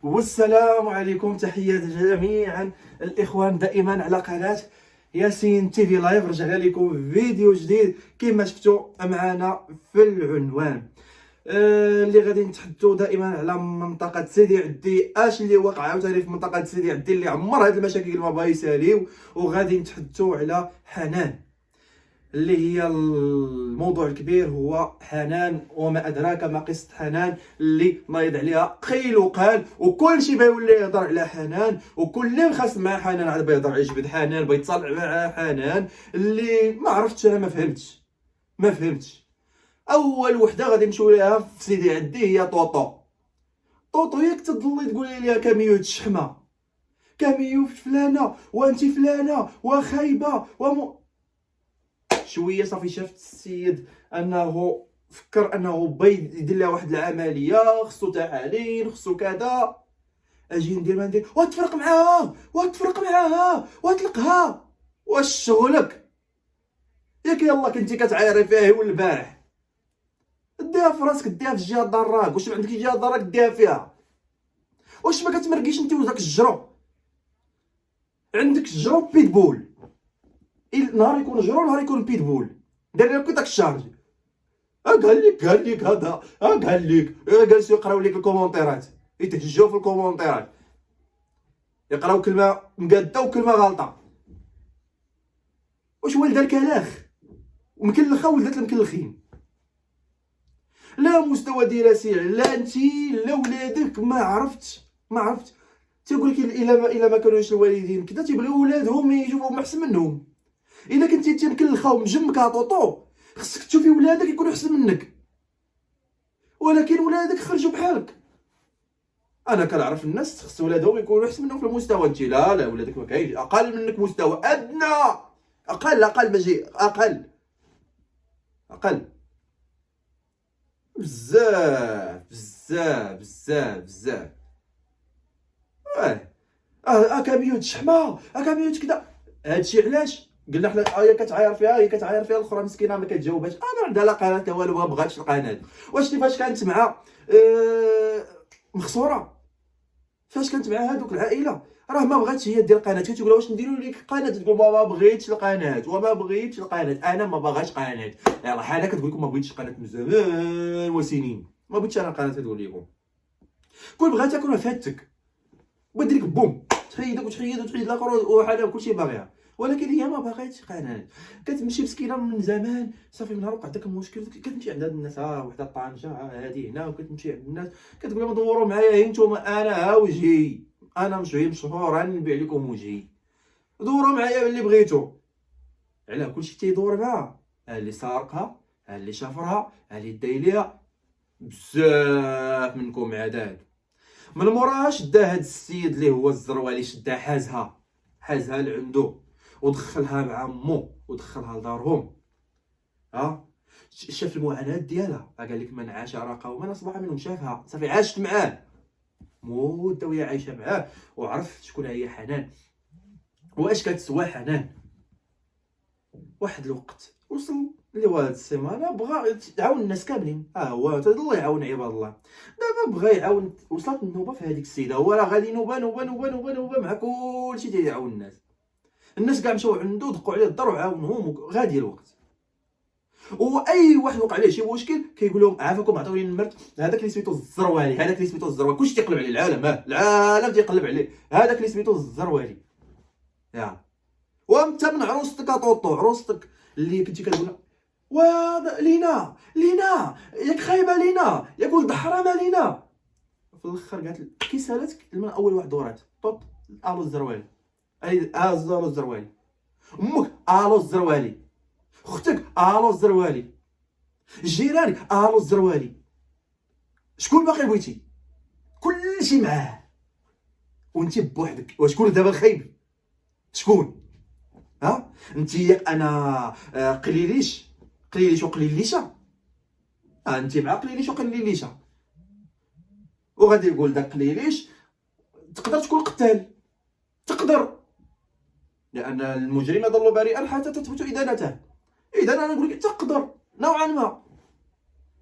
والسلام عليكم، تحيات جميعا الاخوان دائما على قناه ياسين تي في لايف. رجعنا لكم فيديو جديد كما شفتوا معنا في العنوان. اللي غادي نتحدثوا دائما على منطقه سيدي عدي. اش اللي وقع عاوتاني في منطقه سيدي عدي اللي عمر هاد المشاكل ما بغا يساليو، وغادي نتحدثوا على حنان اللي هي الموضوع الكبير. هو حنان، وما ادراك ما قصه حنان اللي نايض عليها قيل وقال، وكل شيء بيولي يهضر على حنان، وكل اللي مخاصم مع حنان عاد بيهضر على جبد حنان، بيتصالح مع حنان. اللي ما عرفتش انا، ما فهمتش. اول وحده غادي نمشيو ليها في سيدي عدي هي طوطو ياك تضلي تقولي ليها كاميو الشحمه، كاميو فلانه وانت فلانه وخايبه شويه صافي شافت السيد انه فكر انه بيض يدير لها واحد العمليه، خصو تحاليل، خصو كذا. اجي ندير ما ندير، وتفرق معاها وتطلقها. واش شغلك؟ ياك يلا كنتي كتعايري فيها والبارح، ديها في راسك، ديها في الجهه ضراك. واش ما عندكش جهه ضراك ديها فيها؟ واش ما كتمرقيش انت وداك الجرو؟ عندك الجرو بيتبول، نهار يكون جرو نهار يكون بيتبول. دير لك داك الشارج. قال لك هذا، قال لك جالسوا يقراو لك الكومونتيرات، يتهجوا في الكومونتيرات، يقراو كلمه مقاده وكلمه غلطه. واش والده الكلاخ ومكلخه ولدات المكلخين؟ لا مستوى دراسي، لا انت لا ولادك. ما عرفت تيقول لك الا ما كانوش الوالدين كذا تيبغيو ولادهم يشوفوهم احسن منهم. الا كنتي انت مكلخه ومجمك طوطو، خصك تشوفي ولادك يكونوا احسن منك، ولكن ولادك خرجوا بحالك. انا كنعرف الناس خص ولادهم يكونوا احسن منهم في المستوى. انت لا ولادك ما كاينش اقل منك مستوى ادنى، اقل ماشي اقل بزاف. كاميوت شحمه، كاميوت كذا. هادشي علاش قلنا حنا هي كتعاير فيها الاخرى مسكينه ما كتجاوبهاش. ما عندها لا قناه لا والو، ما بغاتش القناه. واش فاش كانت مع مخسوره، فاش كانت مع هذوك العائله راه ما بغاتش هي دير قناه. كتقول واش نديروا لك قناه، تقول ما بغيتش القناه انا ما باغاش قناه. يلاه حاله كتقول لكم ما بغيتش قناه من زمان وسنين، ما بغيتش انا قناه. تقول لكم كون بغاتها كون فاتك ودير لك بوم، تحيد الاخر وحاله كلشي باغيها. ولكن هي ما باغيتش قناه. كتمشي مسكينه من زمان صافي، من نهار وقع داك المشكل كتمشي عند هاد الناس، وحده طانجه هادي هنا، وكتمشي عند الناس كتقول لهم دوروا معايا نتوما، انا ها وجهي، انا مشهور مشهور، غنبيع لكم وجهي، دوروا معايا اللي بغيتو. علاه كلشي تيدور معاها، اللي سارقها، اللي شافرها، اللي داي ليها. بزاف منكم عداد. من موراها شدا هاد السيد اللي هو الزروالي، شدا حازها لعندو ودخلها مع مو ودخلها لدارهم. شاف المعاناه ديالها، قال لك من عاش قوما اصبح منهم. شافها صافي، عاشت معاه مده وهي عايشه معاه، وعرف شكون هي حنان واش كتسوى حنان. واحد الوقت وصل اللي هو هاد السيمانه بغى يعاون الناس كاملين. هو الله يعاون عباد الله. دابا بغى يعاون، وصلت النوبه في هذيك السيده، هو راه غادي نوبه مع كلشي تيعاون الناس كاع مشاو عنده دقوا عليه الدار وعاونهم غادي الوقت. واي واحد وقع عليه شي مشكل كيقول لهم عافاكم عطوني النمرت هذاك اللي سميتو الزروالي، كلشي تيقلب عليه، العالم تيقلب عليه، هذاك اللي سميتو الزروالي. وانت من عروستك طوطو، عروستك اللي كنتي كتقول لينا ياك خايبه لينا، ياك ولد حرامه لينا. في الاخر قالت كي سالتك من اول واحد ورات طوط الو الزروالي، الو الزروالي، امك الو الزروالي، اختك الو الزروالي، جيرانك الو الزروالي. شكون باقي بغيتي؟ كلشي معاه وانت بوحدك. وشكون دابا الخايب؟ شكون؟ انت ياك انا قليليش وقليليشه. انت مع قليليش وقليليشه، وغادي يقول داك قليليش تقدر تكون قتال، تقدر، لان المجرم يظل بريئا حتى تثبت ادانته. اذا انا نقول لك تقدر نوعا ما.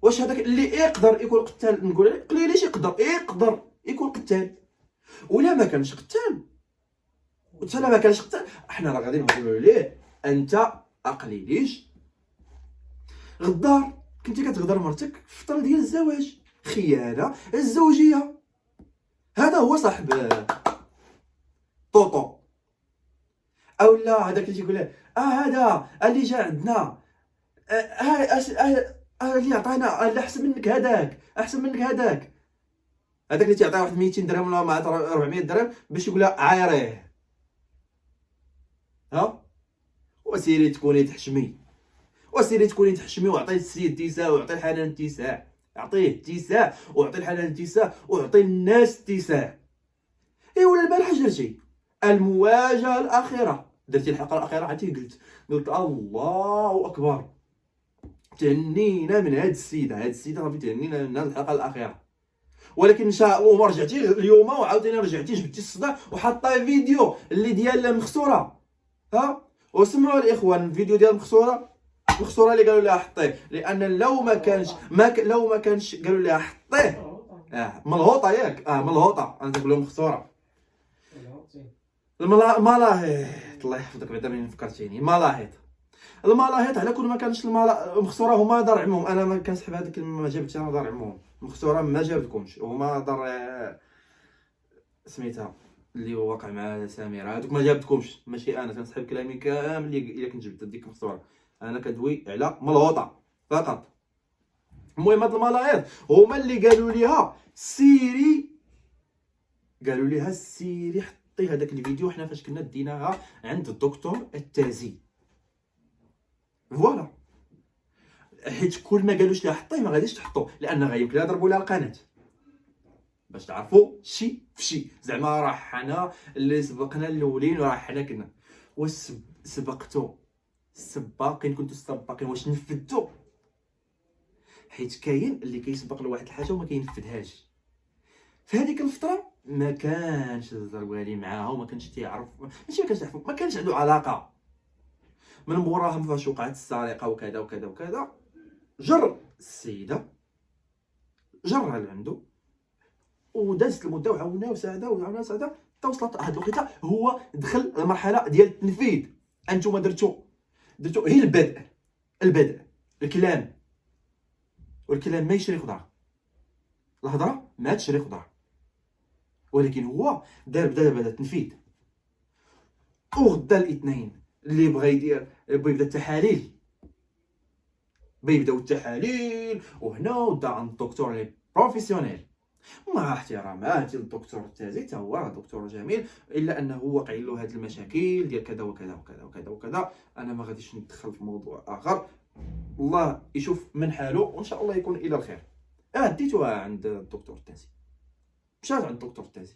واش هذاك اللي يقدر يكون قتال نقول قليليش يقدر يكون قتال؟ ولا ما كانش قتال، وتا لا ما كانش قتال، حنا راه غادي نقولوا ليه انت اقليديش غدار، كنتي كتغدر مرتك في الفتره ديال الزواج، خيانه الزوجيه. هذا هو صاحب طوطو. او لا هذاك اللي تيقول هذا اللي جا عندنا اللي عطانا اللي احسن منك، هذاك احسن منك، هذاك اللي تيعطيه واحد 200 درهم ولا مع 400 درهم باش يقول لها عايريه. ها وسيري تكوني تحشمي، وسيري تكوني تحشمي، وعطي السيد اتساع، وعطي الحنان اتساع، عطيه اتساع وعطي الحنان اتساع وعطي الناس اتساع. اي ولا البارح درتي المواجهه الاخيره، درتي الحلقه الاخيره عرفتي قلت الله اكبر، تهنينا من هاد السيده راه تهنينا من هاد الحلقه الاخيره. ولكن ان شاء الله ما رجعتي اليوم وعاوتاني رجعتي جبتي الصداع وحطاي فيديو اللي ديال مخسوره. ها وسمعوا الاخوان الفيديو ديال مخسوره اللي قالوا لها حطيه، لان لو ما كانش قالوا لها حطيه ملهوطه ياك ملهوطه، انا تقول لهم مخسوره الملاهيط. الله يحفظك بعدا من فكرتيني الملاهيط على كل ما كانش مخسوره هما دار عمهم. انا ما كنسحب هذيك الكلمه، ما جابتش انا دار عمهم، مخسوره ما جابتكمش، هما دار سميتها اللي واقع مع سميره، هذوك ما جابتكمش، ماشي انا كنسحب كلامي كامل الا كنت جبت ديك مخسوره. انا كدوي على ملهوطه فقط. المهم هاد الملاهيط هما اللي قالوا ليها سيري حطي هذاك الفيديو حنا فاش كنا ديناها عند الدكتور التازي. فوالا حيت كل ما قالوش لها حطيه ما غاديش تحطو، لان غيمكن يضربوا لها القناه. باش تعرفوا شي فشي زعما راه حنا اللي سبقنا الاولين، وراه حنا كنا واش سبقتو السباقين، كنتو السباقين واش نفذتو؟ حيت كاين اللي كيسبق لواحد الحاجه وما كينفذهاش. في هذيك الفتره ما كانش الزرقالي معاها وما كانش تيعرف، ماشي ما كانش يعرف، ما كانش عنده علاقه. من موراهم فاش وقعت السرقه وكذا وكذا وكذا، جر السيده جرها لعندو ودازت المده وعاونها وساعده حتى وصلت هاد الوقيته. هو دخل المرحله ديال التنفيذ. انتم درتو هي البدء الكلام، والكلام ما يشري خضره، الهضره ما تشري خضره، ولكن هو بدا التنفيذ. وغدا الاثنين اللي بغى يدير يبدا التحاليل، بيبداو التحاليل، وهنا ودا عند الدكتور لي بروفيسيونيل مع احتراماتي للدكتور التازي، حتى هو راه دكتور جميل، الا انه واقعين له هاد المشاكل ديال كذا وكذا وكذا وكذا وكذا. انا ما غاديش ندخل في موضوع اخر، الله يشوف من حاله وان شاء الله يكون الى الخير. ديتوها عند الدكتور التازي، مشات عند الدكتور التازي،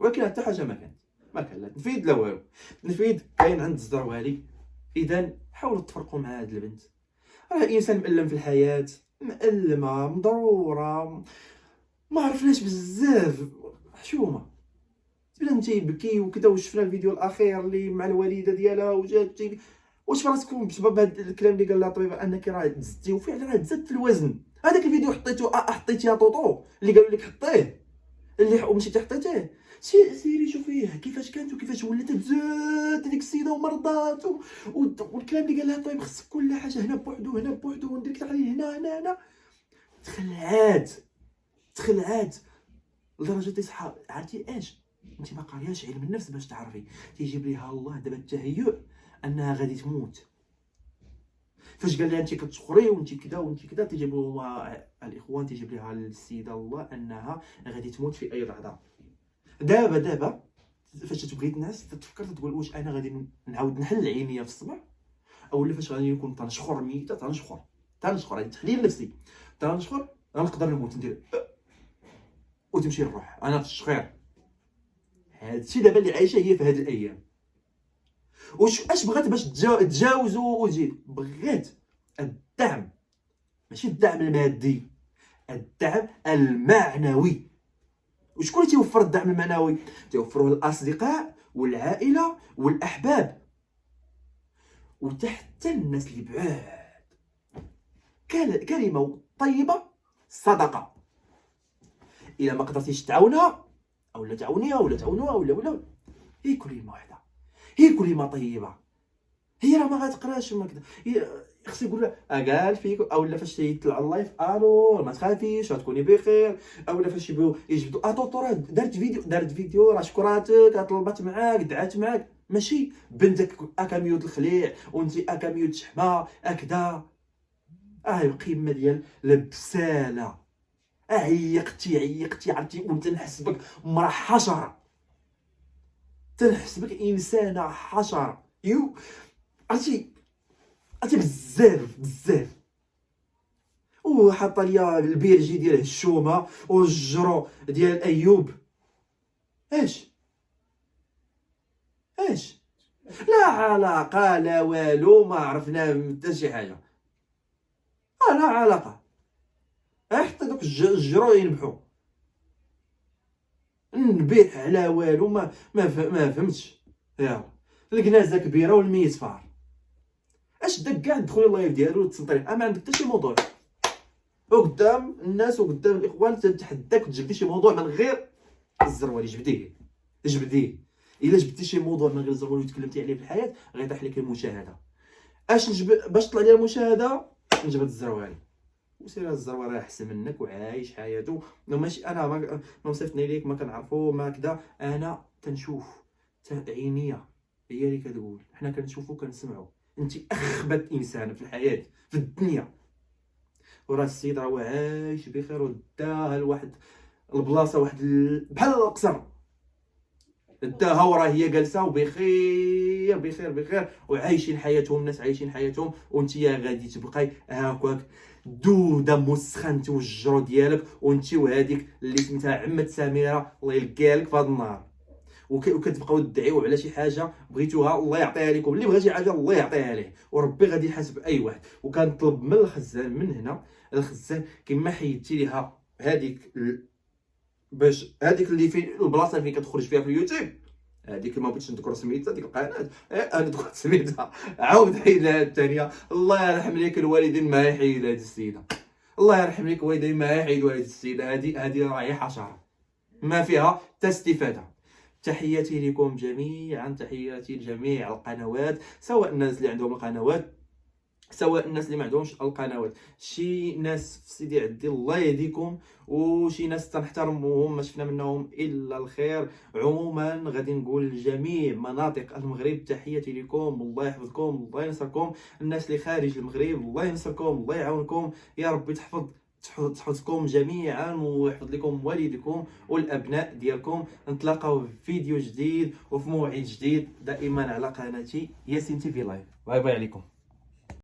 ولكن حتى حاجه ما كان لا تنفيذ لا والو. التنفيذ كاين عند الزروالي. اذا حاولوا تفرقوا مع هاد البنت، راه انسان مألم في الحياه، مألمه مضروره، ما عرفناش بزاف حشومه، بلا تيبكي وكذا. وشفنا الفيديو الاخير اللي مع الوالده ديالها وجات واش في راسكم بسبب هذا الكلام اللي قال لها الطبيبه انك راه تزدتي، وفعلا راه تزدت في الوزن. هذاك الفيديو حطيتيه طوطو اللي قالوا لك حطيه، اللي مشيتي حطيتيه، سيري شوفيه كيفاش كانت وكيفاش ولات تزاد ديك السيده ومرضات والكلام اللي قال لها الطبيب خصك كل حاجه هنا بوحدو هنا بوحدو وندير لك التحليل هنا تخلعات لدرجه تصحى. عرفتي اش؟ انت ما قارياش علم النفس باش تعرفي تيجيب ليها الله دابا التهيؤ انها غادي تموت. فاش قال لها انت كتسخري وانت كذا تيجيب لهم الاخوان، تيجيب ليها السيده الله انها غادي تموت في اي لحظه. دابا فاش تبغي الناس تفكر تقول واش انا غادي نعاود نحل عينيا في الصباح، او فاش غادي نكون تنشخر ميته، تنشخر هذا تحليل نفسي، تنشخر غنقدر نموت ندير وتمشي الروح. انا في الشخير هادشي دابا اللي عايشه هي في هاد الايام. اش بغات باش تجاوزوا وتجي؟ بغيت الدعم، ماشي الدعم المادي، الدعم المعنوي. وشكون اللي تيوفر الدعم المعنوي؟ تيوفروه الاصدقاء والعائله والاحباب وتحت الناس اللي بعاد. كلمه طيبه صدقه، الا ما قدرتيش تعاونها اولا تعاونيها ولا تعاونوها ولا هي كلمه واحده، هي كلمه طيبه، هي راه ما غتقراش ما كذا، خص يقول لها قال فيك، اولا فاش يطلع اللايف الو ما تخافيش غتكوني بخير، اولا فاش يبغيو يجبدوا طوطو راه دارت فيديو راه شكراتك طلبت معاك دعات معاك، ماشي بنتك اكاميوت الخليع وانت اكاميوت شحمه هكذا. القمه ديال البساله. عيقتي عرفتي، وانت نحسبك مرا حشره، تنحسبك انسانه حشره عرفتي بزاف. وحاطه ليا البيرجي ديال هشومه والجرو ديال ايوب. اش لا علاقه لا والو، ما عرفنا حتى شي حاجه، لا علاقه. حتى دوك الجرو ينبحو نبيح على والو، ما فهمتش. يا الكنازه كبيره والميت فار. اش داك كاع تدخلي اللايف ديالو تسنطري، ما عندك حتى شي موضوع وقدام الناس وقدام الاخوان تتحداك وتجبد شي موضوع من غير الزروالي. جبديه الا جبدتي شي موضوع من غير الزروالي وتكلمتي عليه في الحياه غيطيح لك المشاهده. اش نجبد باش تطلع لي المشاهده؟ نجبد الزروالي، وسير الزروالي راه احسن منك وعايش حياته. ماشي انا ما وصفتني ليك ما كنعرفو ما كذا، انا تنشوف عينيا هي اللي كتقول، حنا كنشوفو كنسمعو. انت اخبث انسان في الحياه في الدنيا، وراه السيد راه عايش بخير وداها لواحد البلاصه واحد بحال القصر داها، وراه هي جالسه وبخير وعايشين حياتهم، الناس عايشين حياتهم، وانت غادي تبقاي هاكاك دوده مسخن توجرو ديالك، وانت وهذيك اللي سميتها عمت سميره الله يلقاها لك في هذا النهار، وكتبقاو تدعيو على شي حاجه بغيتوها الله يعطيها لكم، اللي بغى شي حاجه الله يعطيها ليه، وربي غادي يحاسب اي واحد. وكنطلب من الخزان من هنا، الخزان كما حيدتي ليها هذيك باش هذيك اللي في البلاصه اللي كتخرج فيها في اليوتيوب، هذيك ما بغيتش نذكر سميتها ديك القناه، انا ذكرت سميتها عاود حيدها الثانيه. الله يرحم ليك الوالدين ما يحيد هذه السيده، الله يرحم ليك الوالدين ما يحيدوا هذه السيده، هذه راهي حشره ما فيها حتى استفاده. تحياتي لكم جميعا، تحياتي لجميع القنوات، سواء الناس اللي عندهم القنوات سواء الناس اللي ما عندهمش القنوات. شي ناس في سيدي عدي الله يهديكم، وشي ناس تنحترموهم ما شفنا منهم الا الخير. عموما غادي نقول لجميع مناطق المغرب تحياتي لكم، الله يحفظكم الله ينصركم. الناس اللي خارج المغرب الله ينصركم الله يعاونكم، يا ربي تحفظكم جميعا ويحفظ لكم والديكم والابناء ديالكم. نتلاقاو في فيديو جديد وفي موعد جديد دائما على قناتي ياسين تي في لايف. باي باي عليكم.